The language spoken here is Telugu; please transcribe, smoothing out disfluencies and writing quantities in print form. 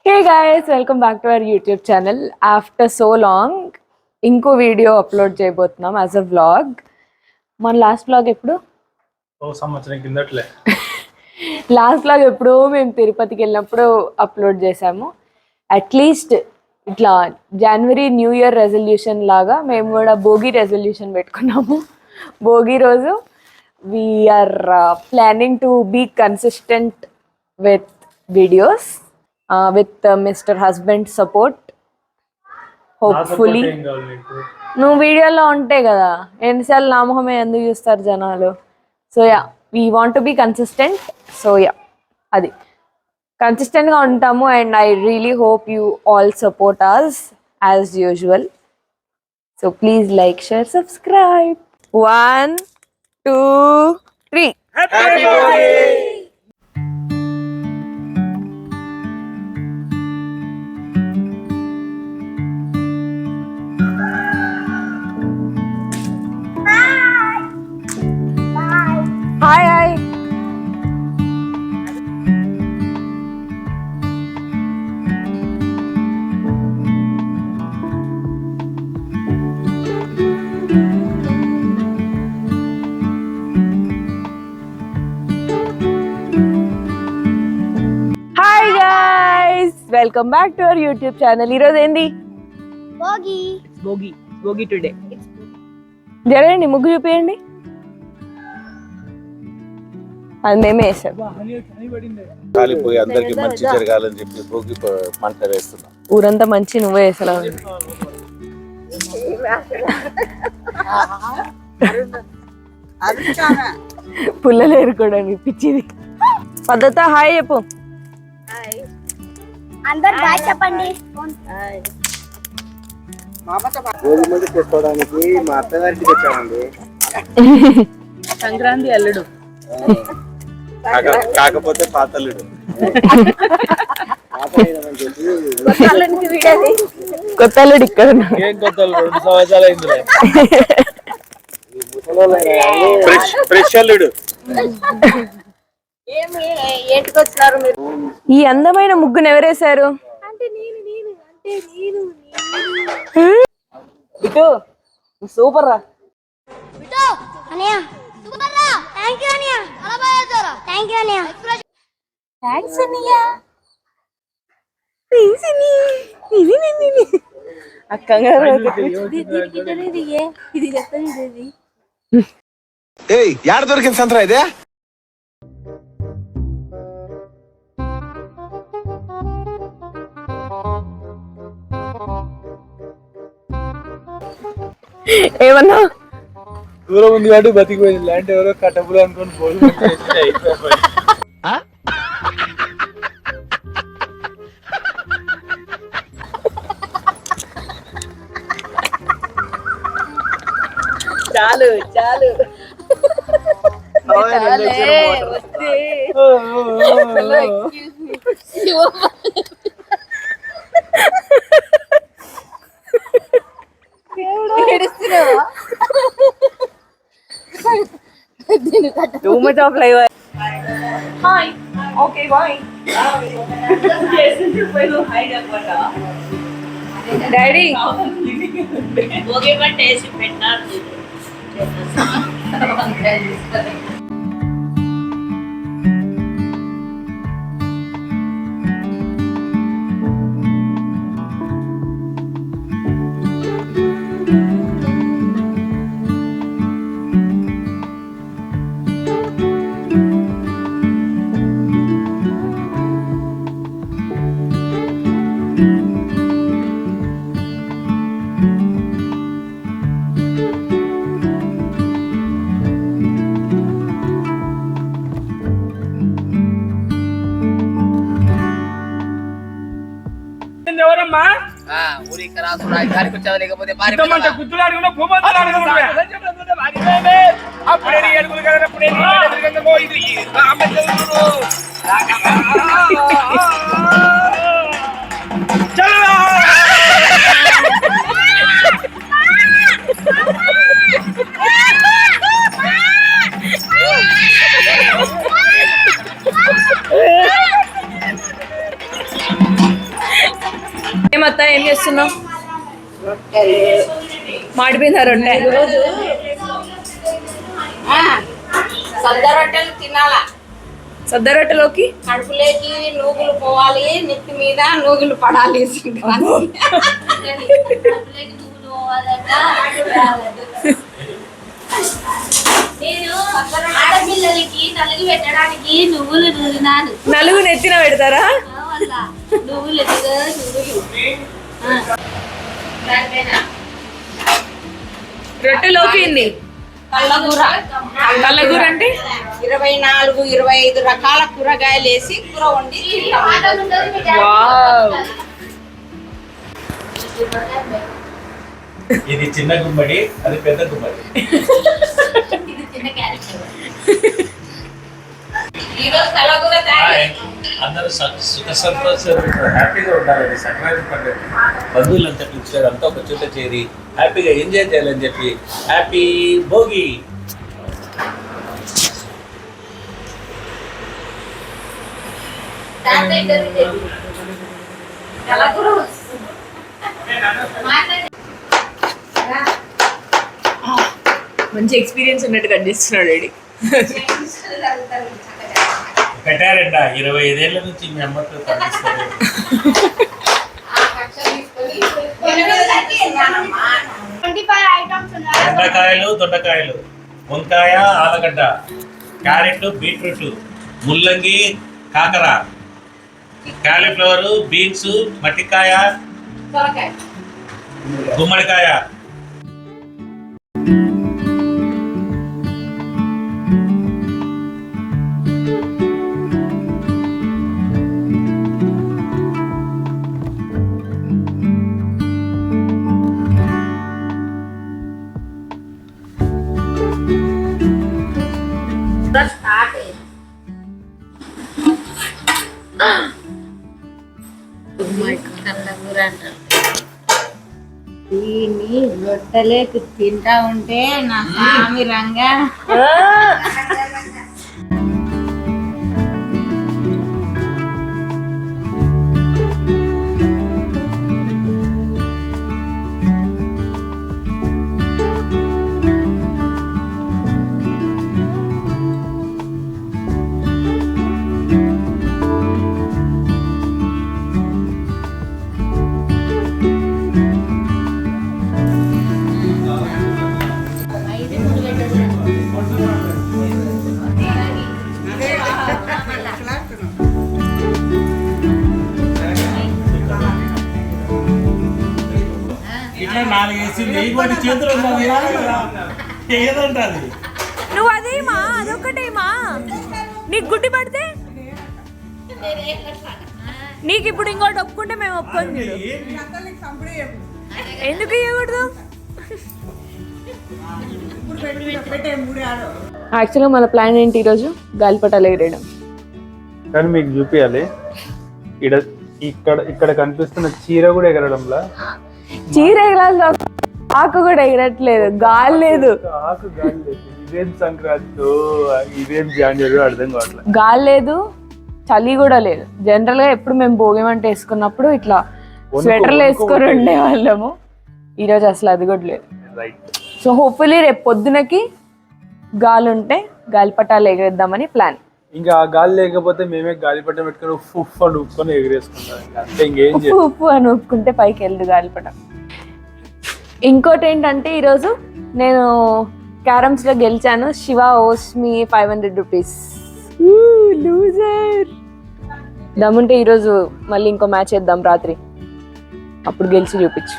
Hey guys, welcome back to our YouTube channel. After so long ఇంకో వీడియో అప్లోడ్ చేయబోతున్నాం యాజ్ అ వ్లాగ్. మన లాస్ట్ వ్లాగ్ ఎప్పుడు? సంవత్సరం కిందట్లే. లాస్ట్ వ్లాగ్ ఎప్పుడో మేము తిరుపతికి వెళ్ళినప్పుడు అప్లోడ్ చేసాము. అట్లీస్ట్ ఇట్లా జనవరి న్యూ ఇయర్ రెజల్యూషన్ లాగా మేము కూడా భోగి రెజల్యూషన్ పెట్టుకున్నాము. భోగి రోజు we are planning to be consistent with videos with Mr. Husband support. Hopefully నువ్వు వీడియోలో ఉంటే కదా ఎన్నిసార్లు నా మొహమే ఎందుకు చూస్తారు జనాలు. So yeah, we want to be consistent. So yeah, అది కన్సిస్టెంట్గా ఉంటాము. And I really hope you all support us as usual. So please like, share, subscribe. 1 2 3 happy birthday. Hi. Hi guys, welcome back to our YouTube channel. Ee roju endi? Bogi today. జరగండి, ముగ్గు చూపియండి. అది మేమే వేసాం. కాలిపోయి అందరికి మంచి జరగాలని చెప్పి భోగి మంట వేస్తున్నాం. ఊరంతా మంచి నువ్వే వేసలా. పుల్లలు ఏరుకోవడానికి పిచ్చిది. పద్ధత హాయ్ చెప్పు. భోగి మంట చేసుకోవడానికి మా అత్తగారికి వచ్చామండి. సంక్రాంతి అల్లుడు కాకపోతే పాతలుడు. కొత్త అల్లుడు ఇక్కడ. ఏం కొత్త 2 సంవత్సరాలు అయింది. ఫ్రెష్ అల్లుడు. ఈ అందమైన ముగ్గును ఎవరేశారు? సూపర్ రా. యాడ దొరికింది సంతరా ఇదే? ఏమన్నా దూరం ఉంది కాబట్టి బతికిపోయింది. ఇలాంటి ఎవరో కట్టబులు అనుకుని పోయి చాలు చాలు. Too much of flavor. Hi. Okay, bye. Daddy. Okay, but taste better. ఎవరమ్మా? ఊరికి రాసుడు గారికి వచ్చావు, లేకపోతే గుద్దులు అడుగున్నా భూమంతులు అడుగున్నా అప్పుడే అడుగులు కదా. అప్పుడే ఏమత్తా ఏం చేస్తున్నావు? మాడిపోయిందా రొట్టె? సద్ద రొట్టెలు తినాలా. సద్ద రొట్టెలోకి కడుపులోకి నూగులు పోవాలి, నెత్తి మీద నూగులు పడాలి. నేను ఆడపిల్లలకి నలుగు పెట్టడానికి నువ్వులు నూరినాను. నలుగు నెత్తిన పెడతారా? నువ్వులు రొట్టెలోకి ఏంది? కళ్ళగూర. కళ్ళగూర అంటే 24-25 రకాల కూరగాయలు వేసి కూర వండి వావ్. ఇది చిన్న గుమ్మడి, అది పెద్ద గుమ్మడి. ఈరోజు కళ్ళగూర అందరూ సుఖ సంతోషాలు హ్యాపీగా ఉండాలని సంక్రాంతి పండుగ బంధువులంతా పిలిచారు, అంతా ఒక చోట చేరి హ్యాపీగా ఎంజాయ్ చేయాలని చెప్పి హ్యాపీ భోగి. మంచి ఎక్స్పీరియన్స్ ఉన్నట్టు కనిపిస్తున్నాడు డాడీ. పెట్టారంట 25 ఏళ్ల నుంచి మీ అమ్మతో కనిపిస్తారు. బెండకాయలు, దొండకాయలు, వంకాయ, ఆలుగడ్డ, క్యారెట్, బీట్రూట్, ముల్లంగి, కాకర, కాలీఫ్లవర్, బీన్స్, మట్టికాయ, గుమ్మడికాయ. దీన్ని రొట్టెలేకి తింటా ఉంటే నా స్వామి రంగా ఇట్లా 4 వేసింది, ఇంకోటి చేతులు ఏదంటది. నువ్వు అదేమా అదొక్కటేమా నీకు గుడ్డి పడితే నీకు ఇప్పుడు ఇంకోటి ఒప్పుకుంటే మేము ఒప్పుకోండి. ఎందుకు ఇవ్వకూడదు? యాక్చువల్గా మన ప్లాన్ ఏంటి ఈరోజు? గాలిపటాలు ఎగరేయడం. కానీ మీకు చూపించాలి, ఇక్కడ కనిపిస్తున్న చీర కూడా ఎగరడంలా. చీర ఎగరాలి, ఆకు కూడా ఎగరట్లేదు, గాలి లేదు. ఆకు గాలి లేదు. ఇదేం సంక్రాంతి, ఇదేం జాన్యువరి అర్థం కావట్లేదు. గాలి లేదు, చలి కూడా లేదు. జనరల్ గా ఎప్పుడు మేము భోగి మంట వేసుకున్నప్పుడు ఇట్లా స్వెటర్లు వేసుకొని ఉండే వాళ్ళము. ఈరోజు అసలు అది కూడా లేదు. సో హోప్ఫుల్లీ రేపు పొద్దునకి గాలి ఉంటే గాలిపటాలు ఎగరేద్దామని ప్లాన్. ఇంకా ఆ గాలి లేకపోతే మేమే గాలిపటం పెట్టుకుని ఉప్పు అని ఊపుకొని ఎగరేసుకుంటాం. అంతే, ఇంకేం ఉప్పు అని ఊపుకుంటే పైకి వెళ్ళదు గాలిపటం. ఇంకోటి ఏంటంటే ఈరోజు నేను క్యారమ్స్ లో గెలిచాను. శివ ఓస్ మీ 500 రూపీస్. లూజర్. దమ్ముంటే ఈరోజు మళ్ళీ ఇంకో మ్యాచ్ వేద్దాం రాత్రి, అప్పుడు గెలిచి చూపించు.